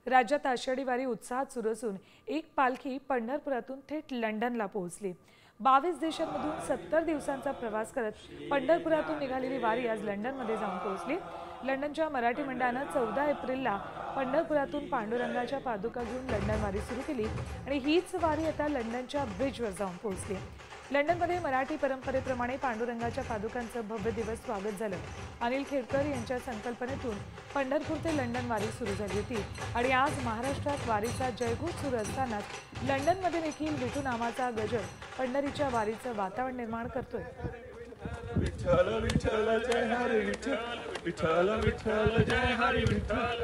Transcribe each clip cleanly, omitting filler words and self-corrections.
राज्यात आषाढी वारी उत्साहात सुरू असून एक पालखी पंढरपुरातून थेट लंडनला पोहोचली। 22 देशांमधून 70 दिवसांचा प्रवास करत पंढरपुरातून निघालेली वारी आज लंडनमध्ये जाऊन पोहोचली। लंडनच्या मराठी मंडळाने 14 एप्रिलला पंढरपुरातून पांडुरंगाच्या पादुका घेऊन लंडन वारी सुरू केली आणि हीच वारी आता लंडनच्या ब्रिजवर जाऊन पोहोचली। लंडनमध्ये मराठी परंपरेप्रमाणे पांडुरंगाच्या पादुकांचं भव्य दिवस स्वागत झालं। अनिल खेडकर यांच्या संकल्पनेतून पंढरपूर ते लंडन वारी सुरू झाली होती आणि आज महाराष्ट्रात वारीचा जयघोष सुरू असतानाच लंडनमध्ये देखील विठू नामाचा गजर पंढरीच्या वारीचं वातावरण निर्माण करतोय। विठ्ठल विठ्ठल जय हरी विठ्ठल, विठ्ठल विठ्ठल जय हरी विठ्ठल,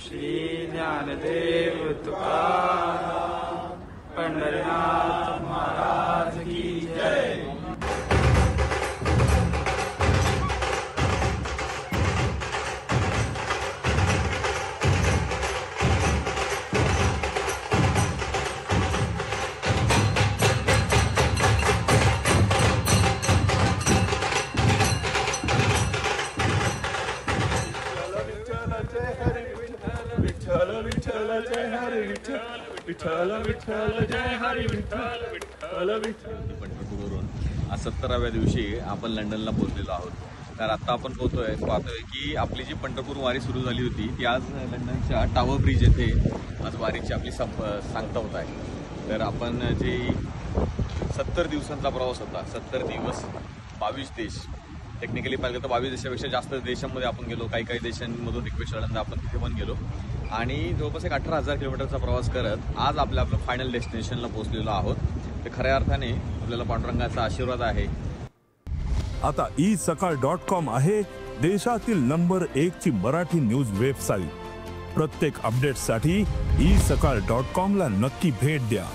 श्री ज्ञानदेव तुकाराम पंढरीनाथ महाराज की जय। विठ्ठल विठ्ठल जय हरी विठ्ठल, विठ्ठल विठ्ठल जय हरी विठ्ठल, विठ्ठल विठ्ठल। पंढरपूरवरून आज 17व्या दिवशी आपण लंडनला पोहोचलेलो आहोत। तर आता आपण पाहतोय की आपली जी पंढरपूर वारी सुरू झाली होती ती आज लंडनच्या टावर ब्रिज येथे आज वारीची आपली सांगता होत आहे। तर आपण जे 70 दिवसांचा प्रवास होता, 70 दिवस 22 देश, टेक्निकली पाहिलं तर 22 देशापेक्षा जास्त देशांमध्ये आपण गेलो। काही देशांमधून रिक्वेस्ट आल्यानंतर आपण तिथे पण गेलो आणि जवळपास 18,000 किलोमीटरचा प्रवास करत आज आपलं फायनल डेस्टिनेशनला पोहोचलेलो आहोत। ते खऱ्या अर्थाने आपल्याला पांडुरंगाचा आशीर्वाद आहे। आता isakal.com आहे देशातील नंबर 1 ची मराठी न्यूज वेबसाईट। प्रत्येक अपडेटसाठी isakal.com ला नक्की भेट द्या।